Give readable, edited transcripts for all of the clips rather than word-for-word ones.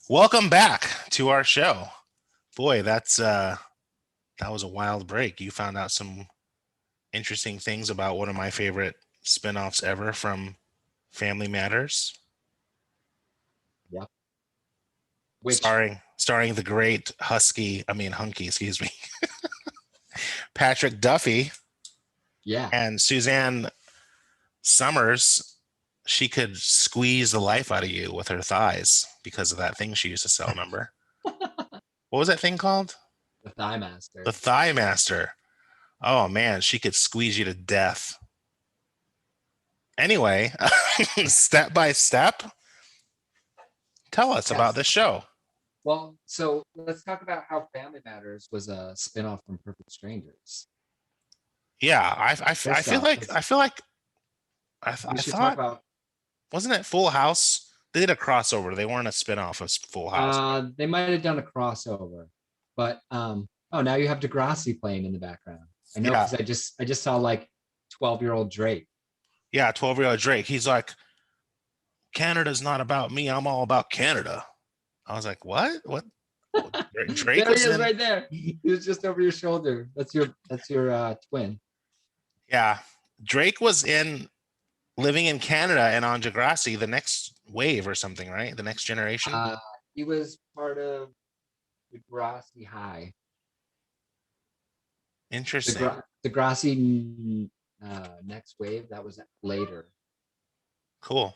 Welcome back to our show. Boy, that was a wild break. You found out some interesting things about one of my favorite spin-offs ever from Family Matters, Yep. Which, starring the great Hunky, excuse me, Patrick Duffy yeah. and Suzanne Summers. She could squeeze the life out of you with her thighs because of that thing she used to sell, remember? What was that thing called? The Thigh The Master. Thigh Master. Oh man, she could squeeze you to death. Anyway, step by step, tell us about Yes. this show. Well, so let's talk about how Family Matters was a spinoff from Perfect Strangers. Yeah, I First feel off, like I feel like we I should talk thought, about wasn't it Full House? They did a crossover. They weren't a spinoff of Full House. they might have done a crossover, but oh, now you have Degrassi playing in the background. I know Yeah, because I just saw like 12-year-old Drake. yeah, 12-year-old Drake. He's like, Canada's not about me. I'm all about Canada. I was like, what? What? Oh, Drake There he was is in. right there. He was just over your shoulder. That's your twin. Yeah, Drake was in living in Canada and on Degrassi, the next wave or something, right? The next generation. Uh he was part of Degrassi High. Interesting. Degrassi Next Wave, that was later. Cool.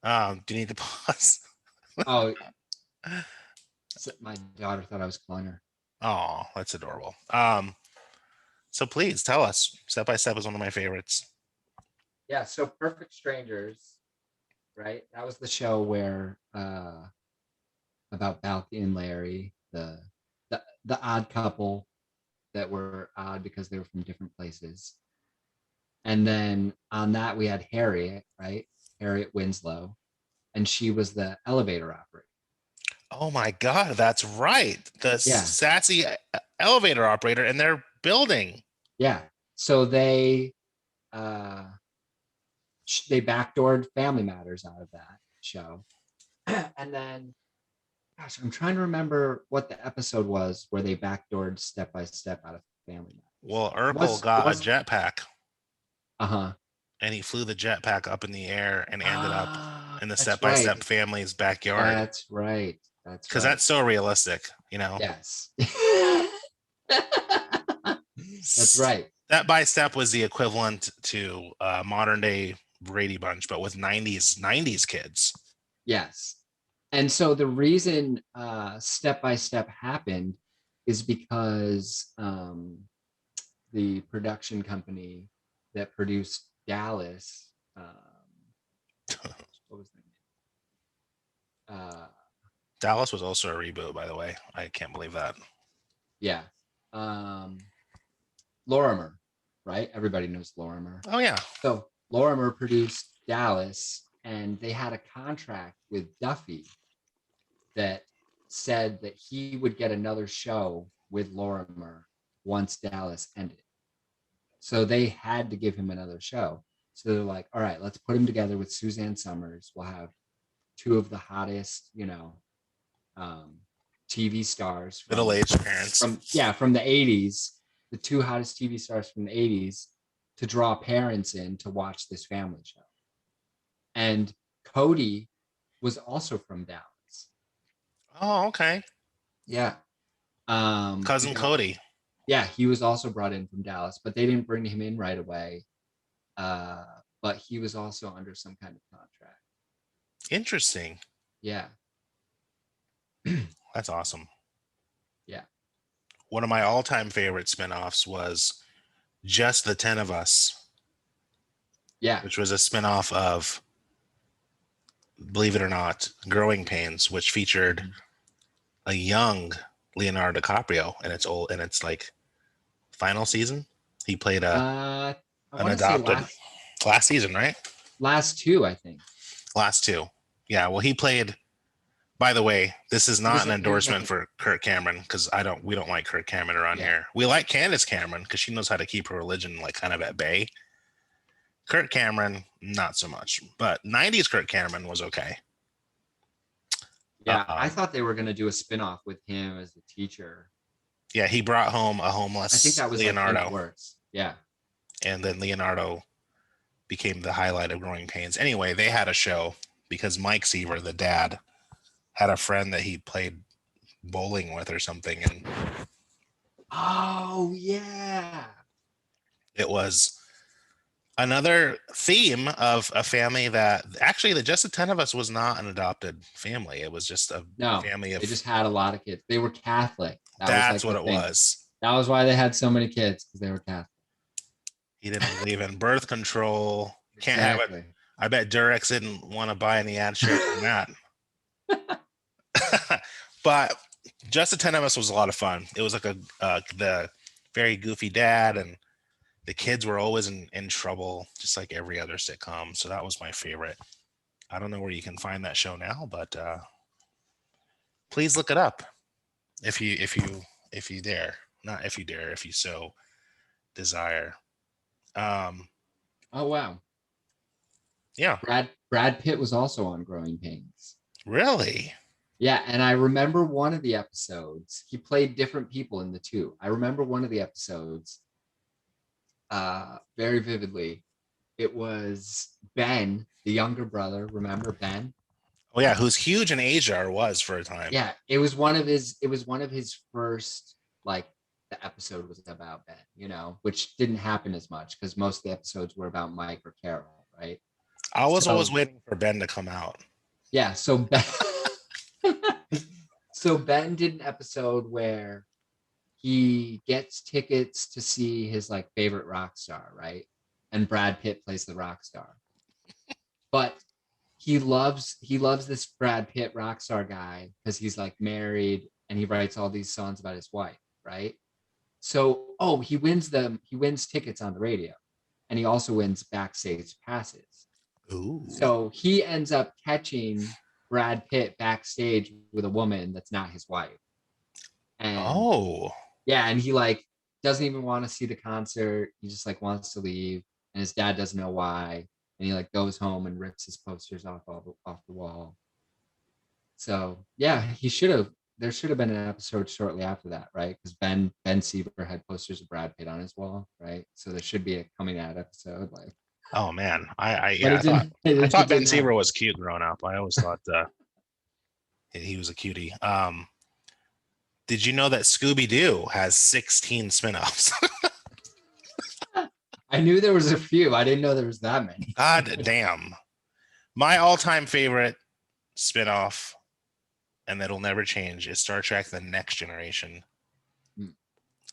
Do you need to pause? Oh, my daughter thought I was calling her. Oh, that's adorable. So please tell us. Step by Step is one of my favorites. Yeah, so Perfect Strangers, right? That was the show where about Balky and Larry, the odd couple that were odd because they were from different places. And then on that we had Harriet, right? Harriet Winslow, and she was the elevator operator. Oh my God, that's right. The Yeah, sassy elevator operator in their building. yeah. So uh they backdoored Family Matters out of that show. And then, gosh, I'm trying to remember what the episode was where they backdoored Step by Step out of Family Matters. Well, It Urkel was it got a was jetpack uh-huh. and he flew the jetpack up in the air and ended up Ah, in the Step that's by right. Step family's backyard. That's right. That's Because right. that's so realistic, you know? Yes. That's right. Step by Step was the equivalent to modern day Brady Bunch, but with '90s kids. Yes. And so the reason Step by Step happened is because the production company that produced Dallas, what was the name? Dallas was also a reboot, by the way. I can't believe that. Yeah, um, Lorimer, right? Everybody knows Lorimer. Oh yeah. So Lorimer produced Dallas, and they had a contract with Duffy that said that he would get another show with Lorimer once Dallas ended. So they had to give him another show. So they're like, all right, let's put him together with Suzanne Summers. We'll have two of the hottest, um, TV stars Middle-aged parents. from the 80s, the two hottest TV stars from the 80s to draw parents in to watch this family show. And Cody was also from Dallas. Oh, okay. Yeah. Cousin Cody. Yeah, he was also brought in from Dallas, but they didn't bring him in right away. Uh, but he was also under some kind of contract. Interesting. Yeah. That's awesome. Yeah. One of my all-time favorite spin-offs was Just the 10 of Us, Yeah. which was a spin-off of, believe it or not, Growing Pains, which featured a young Leonardo DiCaprio in its like final season. He played I an want to say adopted last season, right? last two, I think. Last two. Yeah, well he played, by the way, this is He not was an he was like endorsement for Kirk Cameron because we don't like Kirk Cameron around yeah. here. We like Candace Cameron because she knows how to keep her religion like kind of at bay. Kirk Cameron, not so much, but '90s Kirk Cameron was okay. Yeah, I Um, thought they were going to do a spinoff with him as the teacher. yeah, he brought home a I think homeless that was like in the Leonardo, works. Yeah. and then Leonardo became the highlight of Growing Pains. Anyway, they had a show because Mike Seaver, the dad, had a friend that he played bowling with or something, and Oh yeah. it was another theme of a family that actually the Just the 10 of Us was not an adopted family. It was just a No, family they of just had a lot of kids. They were Catholic. That was that's like the what it thing. was. That was why they had so many kids because they were Catholic. He didn't believe in birth control. Can't have it. Exactly. I bet Durex didn't want to buy any ad shares on that. But Just the 10 of Us was a lot of fun. It was like the very goofy dad, and the kids were always in trouble, just like every other sitcom. So that was my favorite. I don't know where you can find that show now, but please look it up if you dare. Not if you dare, if you so desire. Um, Oh wow. yeah, Brad Pitt was also on Growing Pains. really. Yeah, and I remember one of the episodes. He played different people in the two. I remember one of the episodes very vividly. It was Ben, the younger brother. Remember Ben? Oh yeah, who's huge in Asia or was for a time. Yeah, it was one of his first, like, the episode was about Ben, which didn't happen as much because most of the episodes were about Mike or Carol, right? I was always So waiting for Ben to come out. yeah, so Ben so Ben did an episode where he gets tickets to see his like favorite rock star, right? And Brad Pitt plays the rock star. But he loves this Brad Pitt rock star guy because he's like married and he writes all these songs about his wife, right? So, he wins tickets on the radio, and he also wins backstage passes. Ooh. So he ends up catching Brad Pitt backstage with a woman that's not his wife. And Oh. yeah, and he like doesn't even want to see the concert. He just like wants to leave, and his dad doesn't know why. And he like goes home and rips his posters off the wall. So yeah, he should have. There should have been an episode shortly after that, right? Because Ben Seaver had posters of Brad Pitt on his wall, right? So there should be a coming out episode, like. Oh man. I But yeah, it I thought didn't. I It thought Ben didn't Seaver happen. was cute growing up. I always thought he was a cutie. Did you know that Scooby Doo has 16 spin-offs? I knew there was a few. I didn't know there was that many. God damn. My all-time favorite spin-off, and that'll never change, is Star Trek The Next Generation.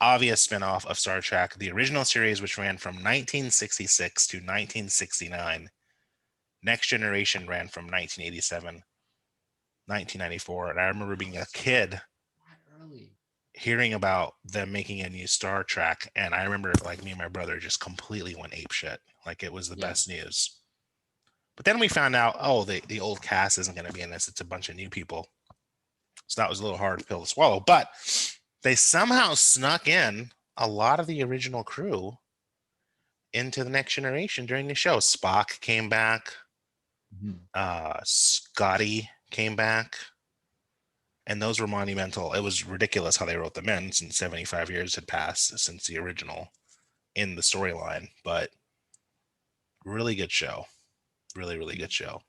Obvious spin-off of Star Trek, the original series, which ran from 1966 to 1969. Next Generation ran from 1987, 1994. And I remember being a kid That early. hearing about them making a new Star Trek, and I remember like me and my brother just completely went ape shit. Like it was the Yeah. best news. But then we found out, oh, the old cast isn't going to be in this. It's a bunch of new people. So that was a little hard pill to swallow. But they somehow snuck in a lot of the original crew into the Next Generation during the show. Spock came back. Mhm. Scotty came back. And those were monumental. It was ridiculous how they wrote them in since 75 years had passed since the original in the storyline. But really good show. Really, really good show.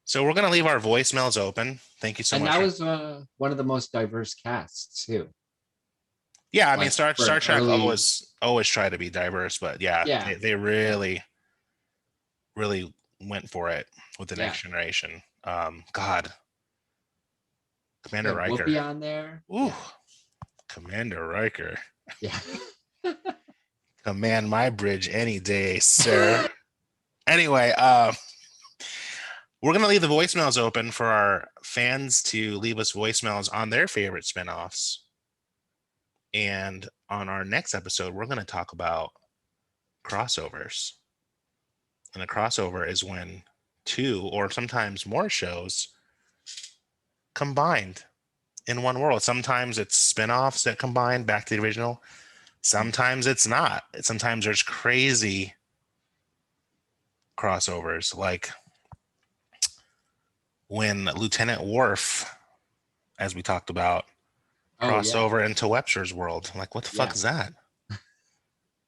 So we're going to leave our voicemails open. Thank you so And much that for. was one of the most diverse casts too. Yeah, I mean, Like for Star an Trek early, always try to be diverse, but yeah, yeah, they yeah, really went for it with the yeah. Next Generation. God, You Commander had Riker. Whoopi on there. Ooh, Yeah, Commander Riker. yeah. Command my bridge any day, sir. Anyway, we're gonna leave the voicemails open for our fans to leave us voicemails on their favorite spinoffs. And on our next episode, we're gonna talk about crossovers. And a crossover is when two or sometimes more shows combined in one world. Sometimes it's spin-offs that combine back to the original. Sometimes it's not. Sometimes there's crazy crossovers like when Lieutenant Worf, as we talked about, Oh crossed yeah, over into Webster's world. I'm like, what the fuck yeah, is that?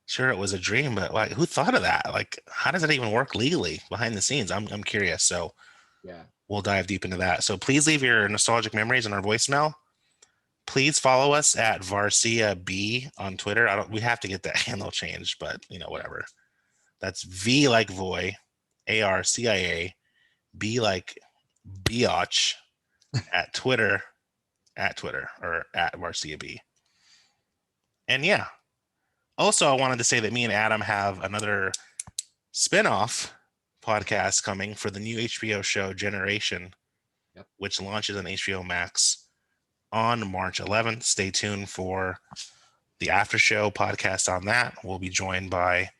Sure, it was a dream, but like, who thought of that? Like, how does it even work legally behind the scenes? I'm curious. So yeah. we'll dive deep into that. So please leave your nostalgic memories in our voicemail. Please follow us at Varcia B on Twitter. I don't. We have to get that handle changed, but Yeah. whatever. That's V like Voy, ARCIA, B like Biatch at Twitter, or at Varcia B. And yeah. Also, I wanted to say that me and Adam have another spin-off podcast coming for the new HBO show Generation, Yep. which launches on HBO Max on March 11th. Stay tuned for the after show podcast on that. We'll be joined by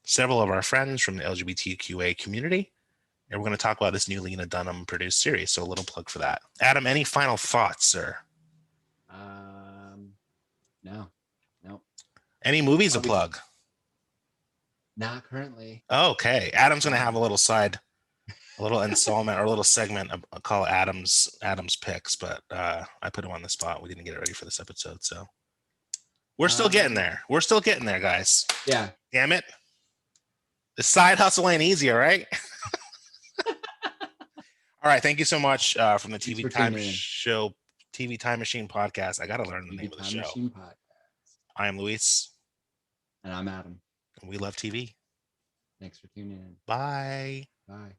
several of our friends from the LGBTQA community, and we're going to talk about this new Lena Dunham produced series. So a little plug for that. Adam, any final thoughts, sir? Um, no, no. Any movies to Probably plug? not currently. Okay, Adam's going to have Um, a little installment or a little segment of, call Adam's picks, but I put him on the spot. We didn't get it ready for this episode, so we're still getting um, there. We're still getting there, guys. yeah. Damn it, the side hustle ain't easy, all right? All right, thank you so much from the Thanks for tuning in. TV Time Machine podcast. I got to learn the TV name of the Time show. Machine Podcast. I am Luis, And I'm Adam. and we love TV. Thanks for tuning in. Bye. Bye.